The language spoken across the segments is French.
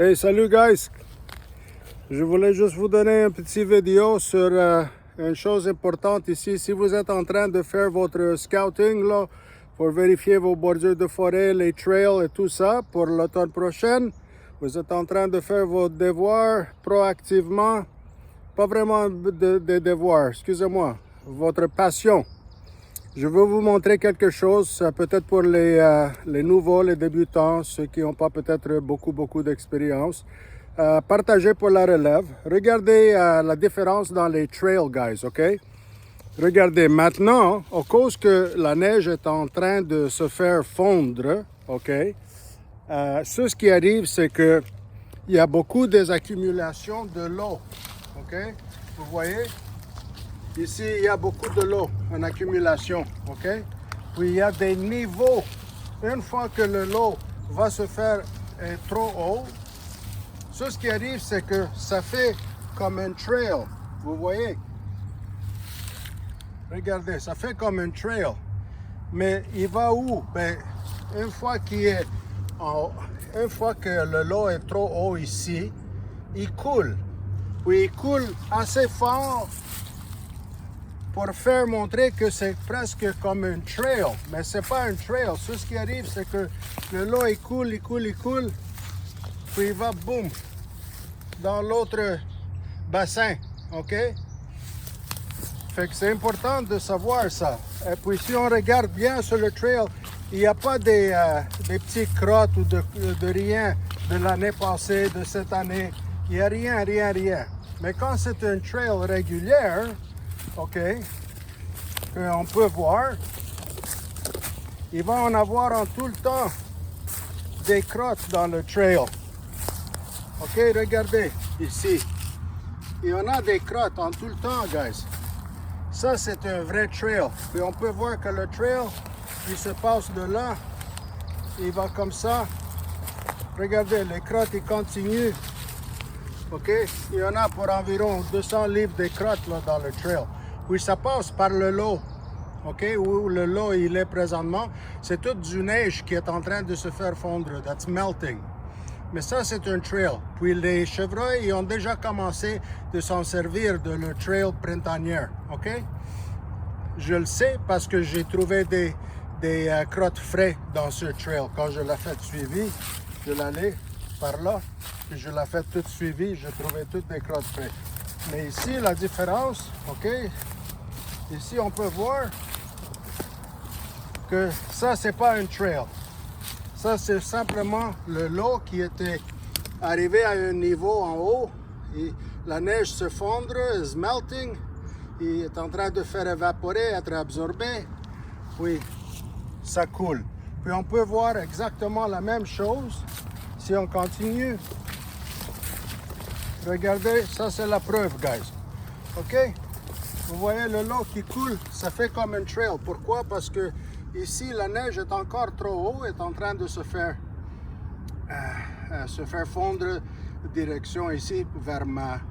Hey, salut guys! Je voulais juste vous donner une petite vidéo sur une chose importante ici. Si vous êtes en train de faire votre scouting là, pour vérifier vos bordures de forêt, les trails et tout ça pour l'automne prochain, vous êtes en train de faire vos devoirs proactivement. Pas vraiment des devoirs, excusez-moi, votre passion. Je veux vous montrer quelque chose, peut-être pour les nouveaux, les débutants, ceux qui n'ont pas peut-être beaucoup d'expérience. Partagez pour la relève. Regardez la différence dans les trails, guys, OK? Regardez, maintenant, à cause que la neige est en train de se faire fondre, OK? Ce qui arrive, c'est que il y a beaucoup d'accumulations de l'eau, OK? Vous voyez? Ici, il y a beaucoup de l'eau en accumulation, OK? Puis il y a des niveaux. Une fois que l'eau va se faire trop haut, ce qui arrive, c'est que ça fait comme un trail. Vous voyez? Regardez, ça fait comme un trail. Mais il va où? Ben, une fois que l'eau est trop haut ici, il coule. Puis il coule assez fort pour faire montrer que c'est presque comme un trail. Mais c'est pas un trail. Ce qui arrive, c'est que l'eau il coule. Puis il va, boum, dans l'autre bassin, OK? Fait que c'est important de savoir ça. Et puis si on regarde bien sur le trail, il n'y a pas des petites crottes ou de rien de l'année passée, de cette année. Il n'y a rien. Mais quand c'est un trail régulier, OK, qu'on peut voir, il va en avoir en tout le temps des crottes dans le trail. OK, regardez ici. Il y en a des crottes en tout le temps, guys. Ça, c'est un vrai trail. Puis on peut voir que le trail, il se passe de là. Il va comme ça. Regardez, les crottes, ils continuent. OK? Il y en a pour environ 200 livres de crottes là, dans le trail. Puis ça passe par le lot. OK? Où le lot il est présentement. C'est toute du neige qui est en train de se faire fondre. That's melting. Mais ça, c'est un trail. Puis les chevreuils, ils ont déjà commencé de s'en servir de le trail printanier. OK? Je le sais parce que j'ai trouvé des crottes frais dans ce trail. Quand je l'ai fait suivi, je l'allais par là, puis je l'ai fait toute suivi, je trouvais toutes des crottes frais. Mais ici, la différence, OK? Ici, on peut voir que ça, c'est pas un trail. Ça, c'est simplement le lot qui était arrivé à un niveau en haut. Et la neige se fondre, is melting. Il est en train de faire évaporer, être absorbé. Puis, ça coule. Puis, on peut voir exactement la même chose si on continue. Regardez, ça, c'est la preuve, guys. OK? Vous voyez le lot qui coule, ça fait comme un trail. Pourquoi? Parce que ici, la neige est encore trop haut, est en train de se faire fondre direction ici vers ma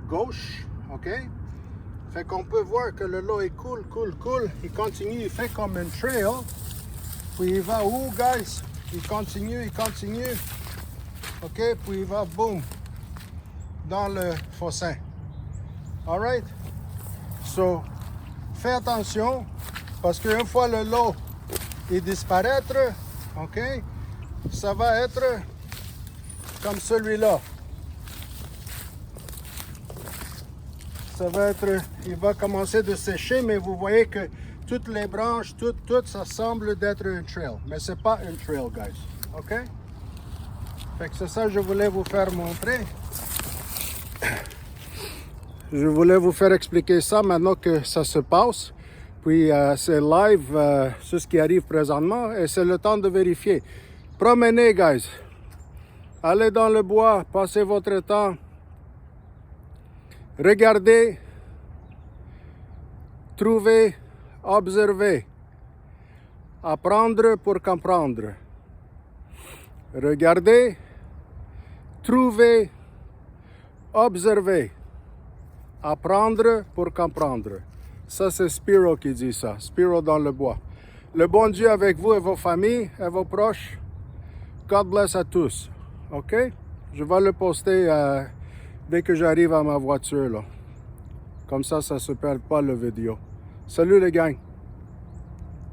gauche, OK? Fait qu'on peut voir que le lot il coule, il continue, il fait comme un trail. Puis il va où, guys? Il continue, OK? Puis il va, boum, dans le fossin. All right? So, fais attention, parce qu'une fois le lot il disparaître, OK, ça va être comme celui-là. Il va commencer de sécher, mais vous voyez que toutes les branches, tout ça semble d'être un trail. Mais c'est pas un trail, guys. OK? Fait que c'est ça que je voulais vous faire montrer. Je voulais vous faire expliquer ça maintenant que ça se passe. Puis c'est live, c'est ce qui arrive présentement et c'est le temps de vérifier. Promenez, guys. Allez dans le bois, passez votre temps. Regardez, trouvez, observez. Apprendre pour comprendre. Regardez, trouvez, observez. Apprendre pour comprendre. Ça, c'est Spiro qui dit ça. Spiro dans le bois. Le bon Dieu avec vous et vos familles et vos proches. God bless à tous. OK? Je vais le poster dès que j'arrive à ma voiture, là. Comme ça se perd pas la vidéo. Salut les gang!